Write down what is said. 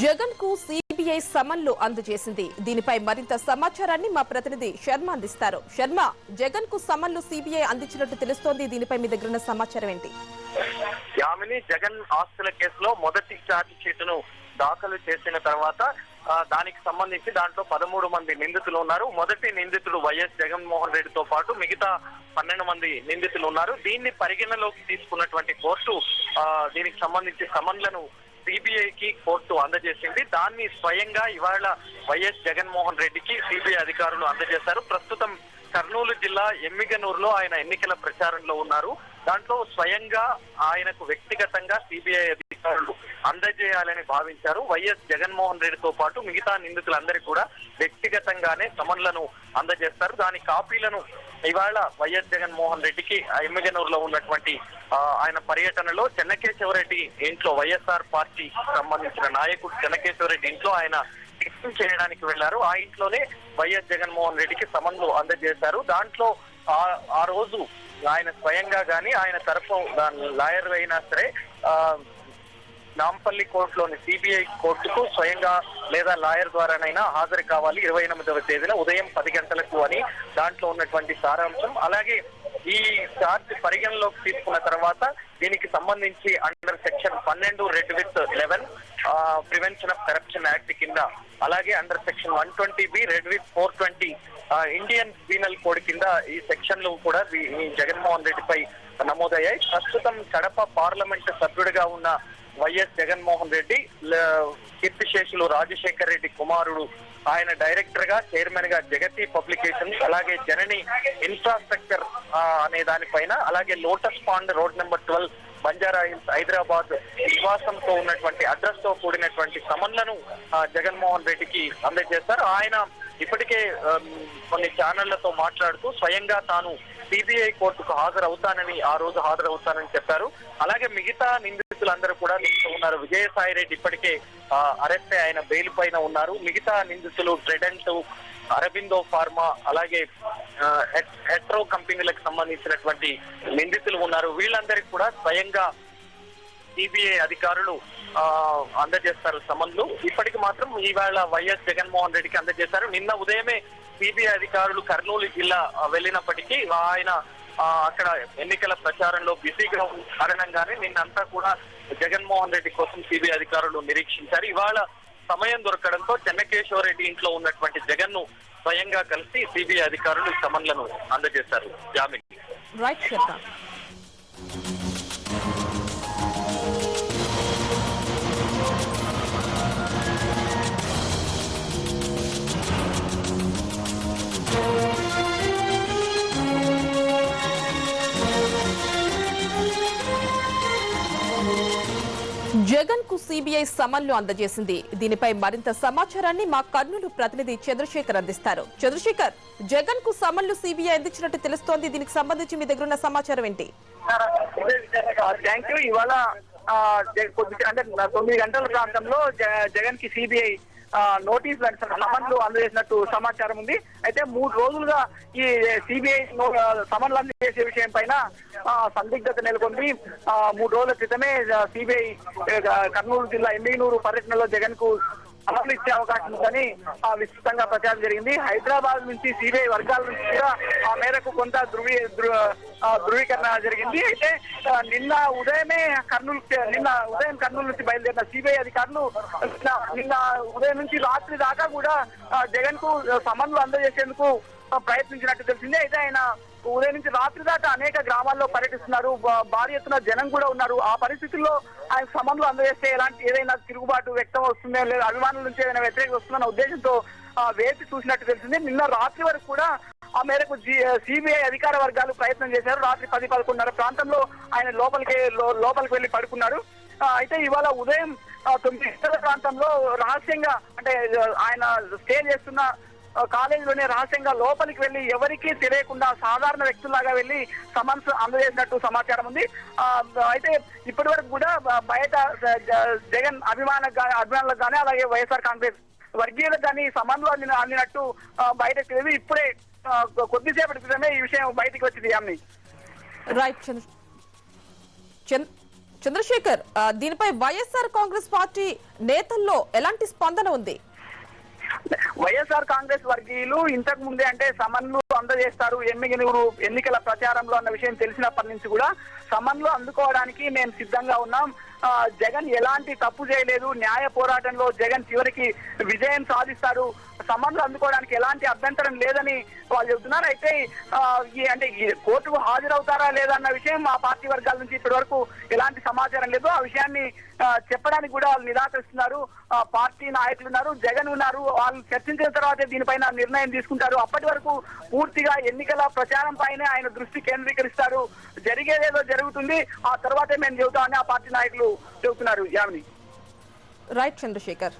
జగన్ కు సిబిఐ సమన్లు అందజేసింది. దీనిపై మరింత సమాచారాన్ని మా ప్రతినిధి శర్మ అందిస్తారు. శర్మ, జగన్ కు సమన్లు సిబిఐ అందించినట్టు తెలుస్తోంది. దీనిపై మీ దగ్గర ఉన్న సమాచారం ఏంటి? యామిని, జగన్ ఆస్తుల కేసులో మొదటి ఛార్జ్ షీటును దాఖలు చేసిన తర్వాత దానికి సంబంధించి దాంట్లో 13 మంది నిందితులు ఉన్నారు. మొదటి నిందితుడు వైఎస్ జగన్మోహన్ రెడ్డితో పాటు మిగతా 12 మంది నిందితులు ఉన్నారు. దీన్ని పరిగణలోకి తీసుకున్నటువంటి కోర్టు దీనికి సంబంధించి సమన్లను సిబిఐకి కోర్టు అందజేసింది. దాన్ని స్వయంగా ఇవాళ వైఎస్ జగన్మోహన్ రెడ్డికి సిబిఐ అధికారులు అందజేశారు. ప్రస్తుతం కర్నూలు జిల్లా ఎమ్మిగనూరులో ఆయన ఎన్నికల ప్రచారంలో ఉన్నారు. దాంట్లో స్వయంగా ఆయనకు వ్యక్తిగతంగా సిబిఐ అధికారులు అందజేయాలని భావించారు. వైఎస్ జగన్మోహన్ రెడ్డితో పాటు మిగతా నిందితులందరికీ కూడా వ్యక్తిగతంగానే సమన్లను అందజేస్తారు. దాని కాపీలను ఇవాళ వైఎస్ జగన్మోహన్ రెడ్డికి ఎమ్మిగనూరులో ఉన్నటువంటి ఆయన పర్యటనలో చెన్నకేశవరెడ్డి ఇంట్లో, వైఎస్ఆర్ పార్టీ సంబంధించిన నాయకుడు చెన్నకేశవరెడ్డి ఇంట్లో ఆయన టిఫిన్ చేయడానికి వెళ్లారు. ఆ ఇంట్లోనే వైఎస్ జగన్మోహన్ రెడ్డికి సమన్లు అందజేశారు. దాంట్లో ఆ రోజు ఆయన స్వయంగా గాని ఆయన తరఫు లాయర్ అయినా సరే నాంపల్లి కోర్టులోని సిబిఐ కోర్టుకు స్వయంగా లేదా లాయర్ ద్వారానైనా హాజరు కావాలి 28వ తేదీన ఉదయం 10 గంటలకు అని దాంట్లో ఉన్నటువంటి సారాంశం. అలాగే ఈ ఛార్జ్ పరిగణలోకి తీసుకున్న తర్వాత దీనికి సంబంధించి under section 12 red with 11 prevention of corruption act కింద, అలాగే under section 120B red with 420 Indian penal code కింద ఈ సెక్షన్లు కూడా జగన్మోహన్ రెడ్డిపై నమోదయ్యాయి. ప్రస్తుతం కడప పార్లమెంట్ సభ్యుడిగా ఉన్న వైఎస్ జగన్మోహన్ రెడ్డి కీర్తిశేషులు రాజశేఖర్ రెడ్డి కుమారుడు, ఆయన డైరెక్టర్ గా, చైర్మన్ గా జగతి పబ్లికేషన్స్, అలాగే జనని ఇన్ఫ్రాస్ట్రక్చర్ అనే దానిపైన, అలాగే Lotus Pond road number 12 Banjara Hills Hyderabad నివాసంతో ఉన్నటువంటి అడ్రస్ తో కూడినటువంటి సమన్లను జగన్మోహన్ రెడ్డికి అందజేశారు. ఆయన ఇప్పటికే కొన్ని ఛానళ్లతో మాట్లాడుతూ స్వయంగా తాను సిబిఐ కోర్టుకు హాజరవుతానని చెప్పారు. అలాగే మిగతా నిందితులందరూ కూడా ఉన్నారు. విజయసాయి రెడ్డి ఇప్పటికే అరెస్ట్ ఆయన బెయిల్ పైన ఉన్నారు. మిగతా నిందితులు ట్రెడెంట్, అరబిందో ఫార్మా, అలాగే హెట్రో కంపెనీలకు సంబంధించినటువంటి నిందితులు ఉన్నారు. వీళ్ళందరికీ కూడా స్వయంగా సిబిఐ అధికారులు అందజేస్తారు సమన్లు. ఇప్పటికి మాత్రం ఇవాళ వైఎస్ జగన్మోహన్ రెడ్డికి అందజేశారు. నిన్న ఉదయమే సిబిఐ అధికారులు కర్నూలు జిల్లా వెళ్ళినప్పటికీ ఆయన అక్కడ ఎన్నికల ప్రచారంలో బిజీగా ఉన్న కారణంగానే నిన్నంతా కూడా జగన్మోహన్ రెడ్డి కోసం సిబిఐ అధికారులు నిరీక్షించారు. ఇవాళ సమయం దొరకడంతో చెన్నకేశవరెడ్డి ఇంట్లో ఉన్నటువంటి జగన్ ను స్వయంగా కలిసి సిబిఐ అధికారులు సమన్లను అందజేశారు. జామిన్ జగన్ కు సిబిఐ సమన్లు అందజేసింది. దీనిపై మరింత సమాచారాన్ని మా కర్నూలు ప్రతినిధి చంద్రశేఖర్ అందిస్తారు. చంద్రశేఖర్, జగన్ కు సమన్లు సిబిఐ అందించినట్టు తెలుస్తోంది. దీనికి సంబంధించి మీ దగ్గర ఉన్న సమాచారం ఏంటి? Thank you. ఇవాళ అంటే 9 గంటల ప్రాంతంలో జగన్ కి సిబిఐ నోటీసులు అంటే సమన్లు అందజేసినట్టు సమాచారం ఉంది. అయితే 3 రోజులుగా ఈ సిబిఐ సమన్లు అందజేసే విషయం పైన సందిగ్ధత నెలకొంది. 3 రోజుల క్రితమే సిబిఐ కర్నూలు జిల్లా ఎమ్మిగనూరు పర్యటనలో జగన్ కు సమన్లు ఇచ్చే అవకాశం ఉందని విస్తృతంగా ప్రచారం జరిగింది. హైదరాబాద్ నుంచి సిబిఐ వర్గాల నుంచి కూడా ఆ మేరకు కొంత ధృవీకరణ జరిగింది. అయితే నిన్న ఉదయం కర్నూలు నుంచి బయలుదేరిన సిబిఐ అధికారులు నిన్న ఉదయం నుంచి రాత్రి దాకా కూడా జగన్ కు సమన్లు అందజేసేందుకు ప్రయత్నించినట్టు తెలిసింది. అయితే ఆయన ఉదయం నుంచి రాత్రి దాకా అనేక గ్రామాల్లో పర్యటిస్తున్నారు. భారీ ఎత్తున జనం కూడా ఉన్నారు. ఆ పరిస్థితుల్లో ఆయన సమన్లు అందజేస్తే ఏదైనా తిరుగుబాటు వ్యక్తం వస్తుందో లేదా అభిమానుల నుంచి ఏదైనా వ్యతిరేకత వస్తుందన్న ఉద్దేశంతో వేచి చూసినట్టు తెలిసింది. నిన్న రాత్రి వరకు కూడా ఆ మేరకు సిబిఐ అధికార వర్గాలు ప్రయత్నం చేశారు. రాత్రి 10-11:30 ప్రాంతంలో ఆయన లోపలికి వెళ్లి పడుకున్నారు. అయితే ఇవాళ ఉదయం 9 గంటల ప్రాంతంలో రహస్యంగా, అంటే ఆయన స్టే చేస్తున్న కాలేజీలోనే రహస్యంగా లోపలికి వెళ్లి ఎవరికీ తెలియకుండా సాధారణ వ్యక్తుల్లాగా వెళ్లి సమన్స్ అందజేసినట్టు సమాచారం ఉంది. అయితే ఇప్పటి వరకు కూడా బయట జగన్ అభిమానులకు కానీ, అలాగే వైఎస్ఆర్ కాంగ్రెస్ వర్గీయులకు కానీ సమన్లు అందినట్టు బయటకు తెలియదు. ఇప్పుడే కొద్దిసేపటి క్రితమే ఈ విషయం బయటకు వచ్చింది. చంద్రశేఖర్, దీనిపై వైఎస్ఆర్ కాంగ్రెస్ పార్టీ నేతల్లో ఎలాంటి స్పందన ఉంది? వైఎస్ఆర్ కాంగ్రెస్ వర్గీయులు ఇంతకు ముందే అంటే సమన్లు అందజేస్తారు ఎన్నికల ప్రచారంలో అన్న విషయం తెలిసినప్పటి నుంచి కూడా సమన్లు అందుకోవడానికి మేము సిద్ధంగా ఉన్నాం. జగన్ ఎలాంటి తప్పు చేయలేదు, న్యాయ పోరాటంలో జగన్ చివరికి విజయం సాధిస్తారు, సమన్లు అందుకోవడానికి ఎలాంటి అభ్యంతరం లేదని వాళ్ళు చెబుతున్నారు. అయితే అంటే కోర్టుకు హాజరవుతారా లేదన్న విషయం ఆ పార్టీ వర్గాల నుంచి ఇప్పటి వరకు ఎలాంటి సమాచారం లేదు. ఆ విషయాన్ని చెప్పడానికి కూడా వాళ్ళు నిరాకరిస్తున్నారు. పార్టీ నాయకులు ఉన్నారు, జగన్ ఉన్నారు, వాళ్ళు చర్చించిన తర్వాతే దీనిపైన నిర్ణయం తీసుకుంటారు. అప్పటి వరకు పూర్తిగా ఎన్నికల ప్రచారం పైనే ఆయన దృష్టి కేంద్రీకరిస్తారు. జరిగేదేదో జరుగుతుంది, ఆ తర్వాతే మేము చెబుతామని ఆ పార్టీ నాయకులు చెబుతున్నారు. యామిని. రైట్ చంద్రశేఖర్.